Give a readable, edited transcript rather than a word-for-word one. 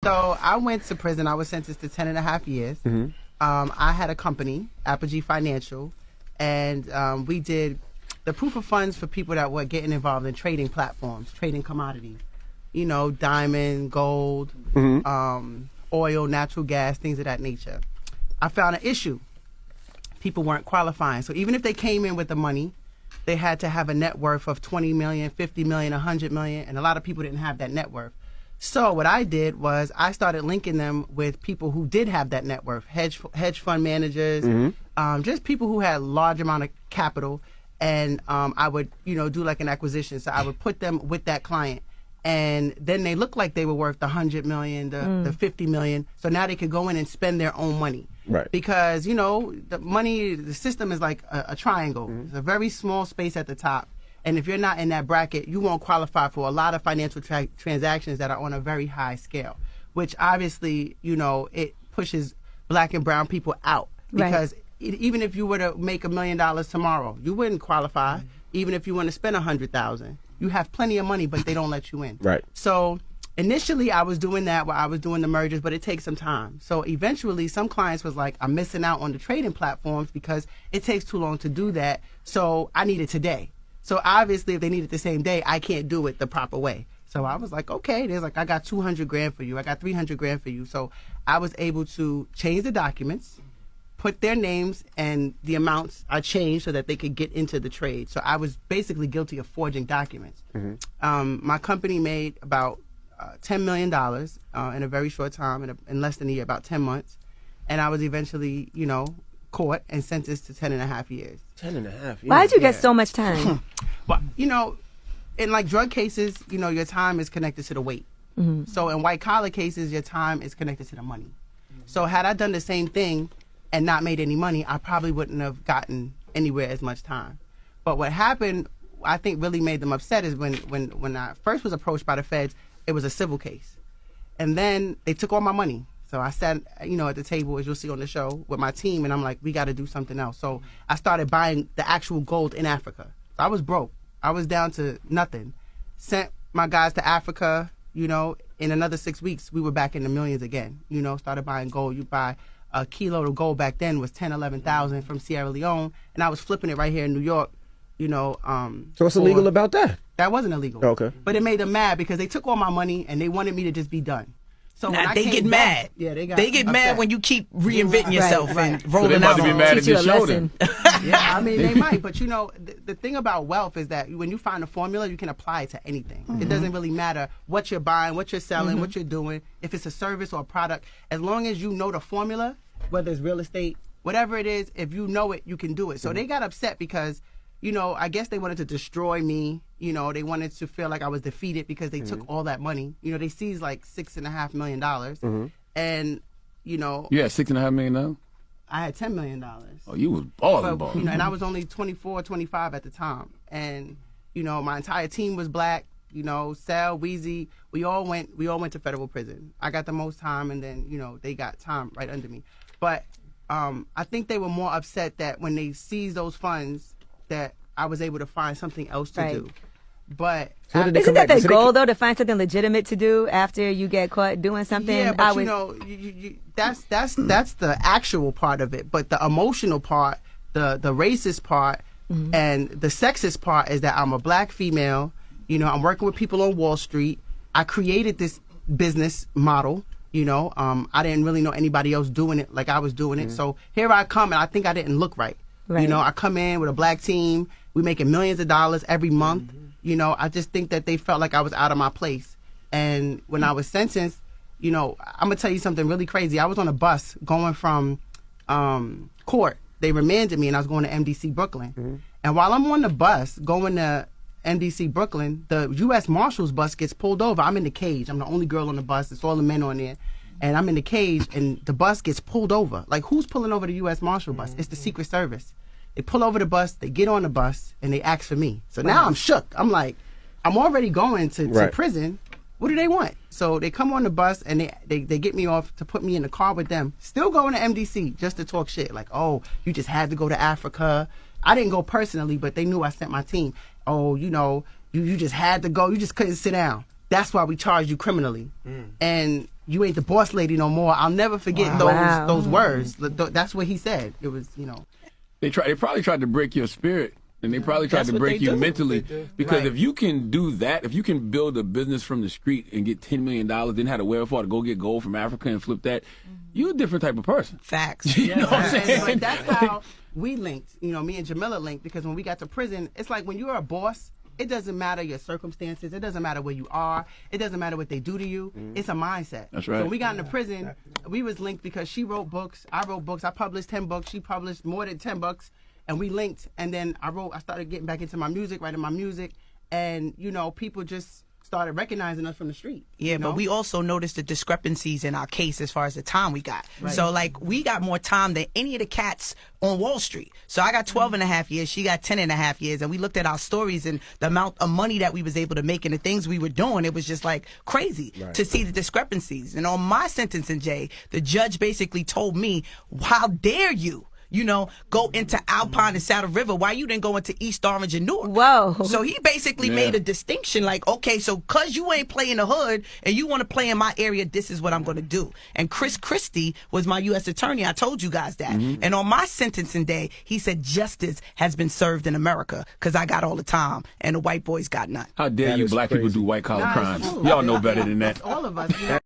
So I went to prison. I was sentenced to 10.5 years. I had a company, Apogee Financial, and we did the proof of funds for people that were getting involved in trading platforms, trading commodities. You know, diamond, gold, oil, natural gas, things of that nature. I found an issue. People weren't qualifying. So even if they came in with the money, they had to have a net worth of 20 million, 50 million, 100 million, and a lot of people didn't have that net worth. So what I did was I started linking them with people who did have that net worth, hedge fund managers, just people who had large amount of capital, and I would, do like an acquisition. So I would put them with that client, and then they looked like they were worth the 100 million, the 50 million. So now they could go in and spend their own money. Right. Because, the money, the system is like a triangle. It's a very small space at the top. And if you're not in that bracket, you won't qualify for a lot of financial transactions that are on a very high scale, which obviously, it pushes black and brown people out. Because even if you were to make $1 million tomorrow, you wouldn't qualify. Even if you want to spend $100,000, you have plenty of money, but they don't let you in. Right. So initially, I was doing that while I was doing the mergers, but it takes some time. So eventually, some clients was like, I'm missing out on the trading platforms because it takes too long to do that. So I need it today. So obviously, if they need it the same day, I can't do it the proper way. So I was like, okay, there's like, I got 200 grand for you. I got 300 grand for you. So I was able to change the documents, put their names and the amounts I changed so that they could get into the trade. So I was basically guilty of forging documents. My company made about $10 million in a very short time, in less than a year, about 10 months. And I was eventually, caught and sentenced to 10.5 years. 10.5 years. Why did you get so much time? Well, in like drug cases, your time is connected to the weight. So in white collar cases, your time is connected to the money. So had I done the same thing and not made any money, I probably wouldn't have gotten anywhere as much time. But what happened, I think really made them upset is when I first was approached by the feds, it was a civil case. And then they took all my money. So I sat, at the table, as you'll see on the show, with my team, and I'm like, we got to do something else. So I started buying the actual gold in Africa. So I was broke. I was down to nothing. Sent my guys to Africa, in another 6 weeks, we were back in the millions again. Started buying gold. You buy a kilo of gold back then was 10, 11,000 from Sierra Leone, and I was flipping it right here in New York, So what's illegal about that? That wasn't illegal. Okay. But it made them mad because they took all my money and they wanted me to just be done. So now they get mad. Yeah, they get mad when you keep reinventing yourself and rolling so they out. Be mad at your shoulder. Yeah, I mean they might, but the thing about wealth is that when you find a formula, you can apply it to anything. It doesn't really matter what you're buying, what you're selling, what you're doing. If it's a service or a product, as long as you know the formula, whether it's real estate, whatever it is, if you know it, you can do it. So they got upset because, I guess they wanted to destroy me. They wanted to feel like I was defeated because they took all that money. They seized like $6.5 million. And, You had $6.5 million now? I had $10 million. Oh, you was balling. And I was only 24, 25 at the time. And, my entire team was black. Sal, Weezy, we all went to federal prison. I got the most time, and then, they got time right under me. But I think they were more upset that when they seized those funds that I was able to find something else to do. But so isn't that the goal, though, to find something legitimate to do after you get caught doing something? Yeah, but that's the actual part of it. But the emotional part, the racist part, and the sexist part is that I'm a black female. I'm working with people on Wall Street. I created this business model. I didn't really know anybody else doing it like I was doing it. So here I come, and I think I didn't look right. I come in with a black team. We making millions of dollars every month. I just think that they felt like I was out of my place. And when I was sentenced, I'm going to tell you something really crazy. I was on a bus going from court. They remanded me, and I was going to MDC Brooklyn. And while I'm on the bus going to MDC Brooklyn, the U.S. Marshals bus gets pulled over. I'm in the cage. I'm the only girl on the bus. It's all the men on there. And I'm in the cage, and the bus gets pulled over. Like, who's pulling over the U.S. Marshal bus? It's the Secret Service. They pull over the bus, they get on the bus, and they ask for me. So now I'm shook. I'm like, I'm already going to prison. What do they want? So they come on the bus, and they get me off to put me in the car with them. Still going to MDC just to talk shit. Like, oh, you just had to go to Africa. I didn't go personally, but they knew I sent my team. Oh, you just had to go. You just couldn't sit down. That's why we charged you criminally. And, you ain't the boss lady no more. I'll never forget those words. That's what he said. It was, you know. They probably tried to break your spirit. And they probably tried to break you mentally. Because if you can do that, if you can build a business from the street and get $10 million, then have the wherewithal to go get gold from Africa and flip that, you're a different type of person. Facts. You know what I'm saying? But that's how we linked. You know, me and Jamila linked, because when we got to prison, it's like when you're a boss, it doesn't matter your circumstances. It doesn't matter where you are. It doesn't matter what they do to you. It's a mindset. That's right. So when we got into prison, we was linked because she wrote books. I wrote books. I published 10 books. She published more than 10 books. And we linked, and then I started getting back into my music, writing my music, and, you know, people just started recognizing us from the street. Yeah, you know? but we also noticed the discrepancies in our case as far as the time we got. Right. So, like, we got more time than any of the cats on Wall Street. So I got 12 and a half years, she got 10 and a half years, and we looked at our stories and the amount of money that we was able to make and the things we were doing. It was just, like, crazy to see the discrepancies. And on my sentencing, Jay, the judge basically told me, how dare you, you know, go into Alpine and Saddle River, why you didn't go into East Orange and Newark? Whoa. So he basically made a distinction, like, okay, so because you ain't playing the hood and you want to play in my area, this is what I'm going to do. And Chris Christie was my U.S. attorney. I told you guys that. And on my sentencing day, he said justice has been served in America because I got all the time and the white boys got none. How dare you black people do white collar crimes? Y'all know better than that. All of us. You know?